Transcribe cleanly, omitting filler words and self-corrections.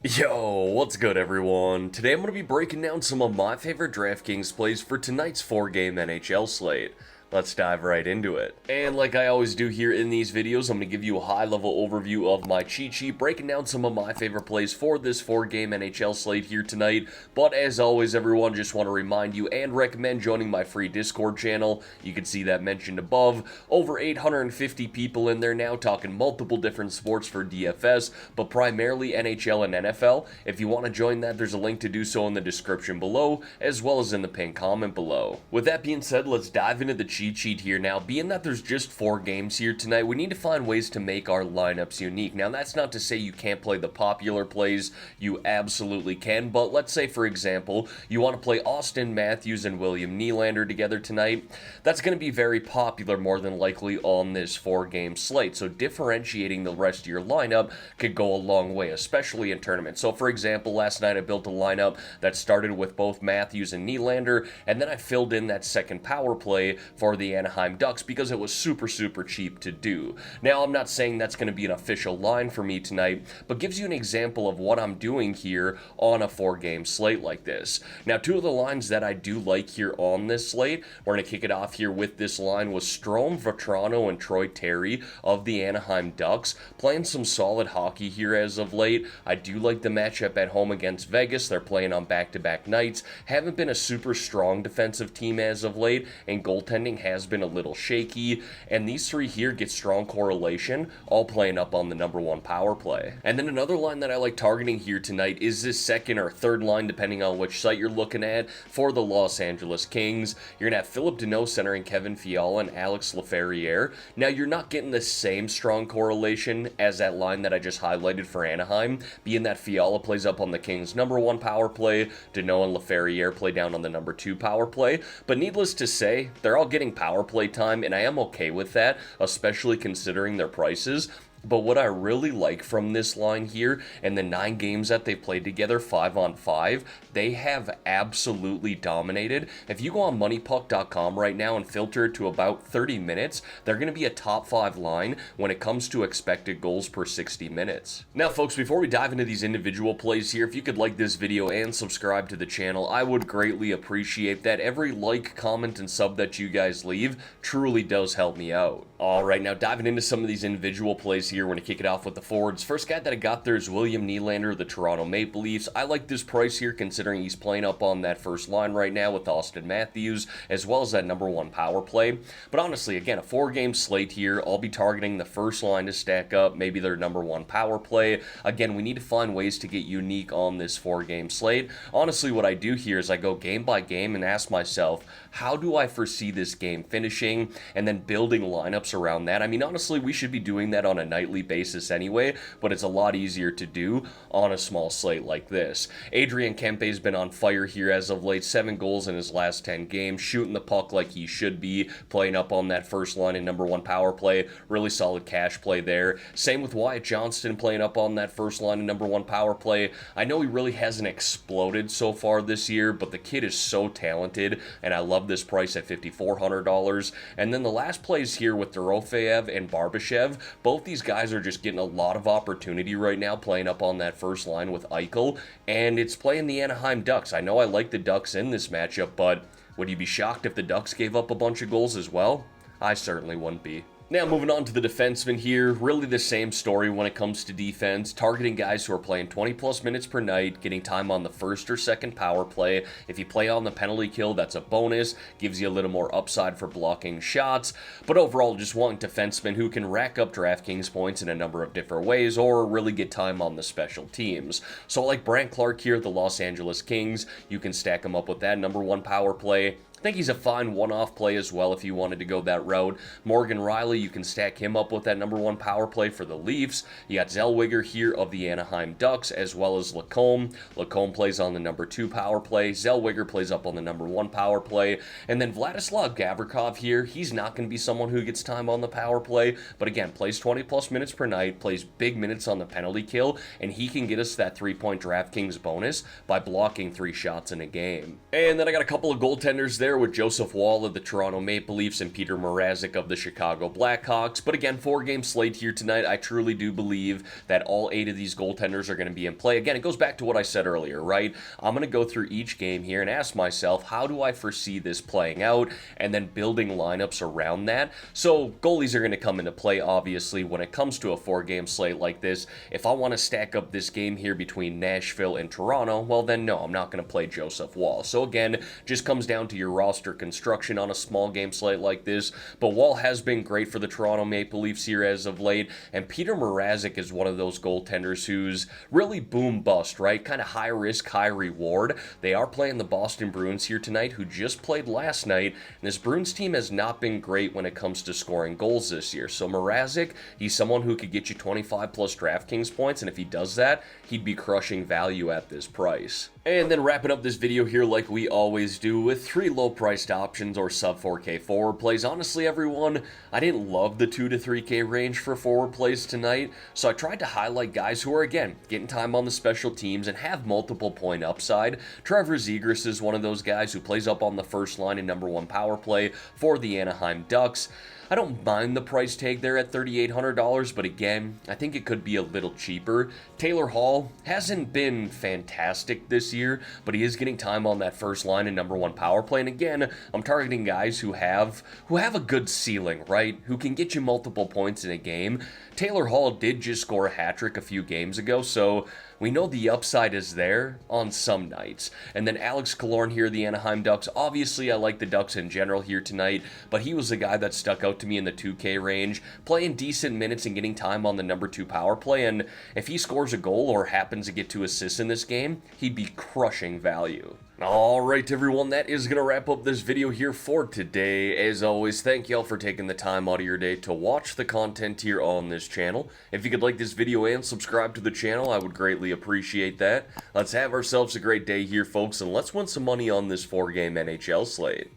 Yo, what's good everyone? Today I'm going to be breaking down some of my favorite DraftKings plays for tonight's 4-game NHL slate. Let's dive right into it. And like I always do here in these videos, I'm going to give you a high-level overview of my cheat sheet, breaking down some of my favorite plays for this 4-game NHL slate here tonight. But as always, everyone, just want to remind you and recommend joining my free Discord channel. You can see that mentioned above. Over 850 people in there now talking multiple different sports for DFS, but primarily NHL and NFL. If you want to join that, there's a link to do so in the description below, as well as in the pinned comment below. With that being said, let's dive into the cheat sheet here now. Being that there's just 4 games here tonight, we need to find ways to make our lineups unique. Now, that's not to say you can't play the popular plays. You absolutely can, but let's say, for example, you want to play Austin Matthews and William Nylander together tonight. That's going to be very popular more than likely on this 4-game slate, so differentiating the rest of your lineup could go a long way, especially in tournaments. So, for example, last night I built a lineup that started with both Matthews and Nylander, and then I filled in that second power play for the Anaheim Ducks because it was super cheap to do. Now, I'm not saying that's going to be an official line for me tonight, but gives you an example of what I'm doing here on a 4-game slate like this. Now, 2 of the lines that I do like here on this slate, we're going to kick it off here with this line, was Strome, Vatrano, and Troy Terry of the Anaheim Ducks, playing some solid hockey here as of late. I do like the matchup at home against Vegas. They're playing on back-to-back nights. Haven't been a super strong defensive team as of late, and goaltending has been a little shaky, and these 3 here get strong correlation, all playing up on the number 1 power play. And then another line that I like targeting here tonight is this second or third line, depending on which site you're looking at, for the Los Angeles Kings. You're going to have Philip Deneau centering Kevin Fiala and Alex Laferriere. Now, you're not getting the same strong correlation as that line that I just highlighted for Anaheim, being that Fiala plays up on the Kings' number 1 power play, Deneau and Laferriere play down on the number 2 power play, but needless to say, they're all getting power play time, and I am okay with that, especially considering their prices. But what I really like from this line here, and the 9 games that they've played together, 5-on-5, they have absolutely dominated. If you go on moneypuck.com right now and filter it to about 30 minutes, they're going to be a top 5 line when it comes to expected goals per 60 minutes. Now, folks, before we dive into these individual plays here, if you could like this video and subscribe to the channel, I would greatly appreciate that. Every like, comment, and sub that you guys leave truly does help me out. Alright, now diving into some of these individual plays here, we're going to kick it off with the forwards. First guy that I got there is William Nylander of the Toronto Maple Leafs. I like this price here considering he's playing up on that first line right now with Austin Matthews, as well as that number 1 power play. But honestly, again, a 4-game slate here. I'll be targeting the first line to stack up, maybe their number 1 power play. Again, we need to find ways to get unique on this 4-game slate. Honestly, what I do here is I go game by game and ask myself, how do I foresee this game finishing, and then building lineups around that. I mean, honestly, we should be doing that on a nightly basis anyway, but it's a lot easier to do on a small slate like this. Adrian Kempe's been on fire here as of late, 7 goals in his last 10 games, shooting the puck like he should be, playing up on that first line and number 1 power play. Really solid cash play there. Same with Wyatt Johnston playing up on that first line and number 1 power play. I know he really hasn't exploded so far this year, but the kid is so talented, and I love this price at $5,400. And then the last plays here with Dorofeyev and Barbashev, both these guys are just getting a lot of opportunity right now playing up on that first line with Eichel, and it's playing the Anaheim Ducks. I know I like the Ducks in this matchup, but would you be shocked if the Ducks gave up a bunch of goals as well? I certainly wouldn't be. Now, moving on to the defensemen here, really the same story when it comes to defense, targeting guys who are playing 20-plus minutes per night, getting time on the first or second power play. If you play on the penalty kill, that's a bonus, gives you a little more upside for blocking shots, but overall, just wanting defensemen who can rack up DraftKings points in a number of different ways, or really get time on the special teams. So like Brandt Clark here at the Los Angeles Kings, you can stack him up with that number 1 power play. I think he's a fine one-off play as well if you wanted to go that route. Morgan Riley, you can stack him up with that number 1 power play for the Leafs. You got Zellweger here of the Anaheim Ducks, as well as Lacombe. Lacombe plays on the number 2 power play. Zellweger plays up on the number 1 power play. And then Vladislav Gavrikov here, he's not going to be someone who gets time on the power play, but again, plays 20-plus minutes per night, plays big minutes on the penalty kill, and he can get us that 3-point DraftKings bonus by blocking 3 shots in a game. And then I got a couple of goaltenders there there with Joseph Woll of the Toronto Maple Leafs and Peter Mrazek of the Chicago Blackhawks. But again, 4-game slate here tonight. I truly do believe that all 8 of these goaltenders are going to be in play. Again, it goes back to what I said earlier, right? I'm going to go through each game here and ask myself, how do I foresee this playing out? And then building lineups around that. So goalies are going to come into play, obviously, when it comes to a 4-game slate like this. If I want to stack up this game here between Nashville and Toronto, well then no, I'm not going to play Joseph Woll. So again, just comes down to your roster construction on a small game slate like this. But Woll has been great for the Toronto Maple Leafs here as of late, and Peter Mrazek is one of those goaltenders who's really boom bust, right? Kind of high risk, high reward. They are playing the Boston Bruins here tonight, who just played last night, and this Bruins team has not been great when it comes to scoring goals this year. So Mrazek, he's someone who could get you 25 plus DraftKings points, and if he does that, he'd be crushing value at this price. And then wrapping up this video here like we always do with 3 low-priced options or sub-4K forward plays. Honestly, everyone, I didn't love the 2 to 3K range for forward plays tonight, so I tried to highlight guys who are, again, getting time on the special teams and have multiple point upside. Trevor Zegras is one of those guys who plays up on the first line in #1 power play for the Anaheim Ducks. I don't mind the price tag there at $3,800, but again, I think it could be a little cheaper. Taylor Hall hasn't been fantastic this year, but he is getting time on that first line in #1 power play. And again, I'm targeting guys who have a good ceiling, right? Who can get you multiple points in a game. Taylor Hall did just score a hat trick a few games ago, so we know the upside is there on some nights. And then Alex Killorn here, the Anaheim Ducks. Obviously, I like the Ducks in general here tonight, but he was the guy that stuck out to me in the 2K range, playing decent minutes and getting time on the #2 power play. And if he scores a goal or happens to get 2 assists in this game, he'd be crushing value. Alright everyone, that is going to wrap up this video here for today. As always, thank y'all for taking the time out of your day to watch the content here on this channel. If you could like this video and subscribe to the channel, I would greatly appreciate that. Let's have ourselves a great day here, folks, and let's win some money on this 4-game NHL slate.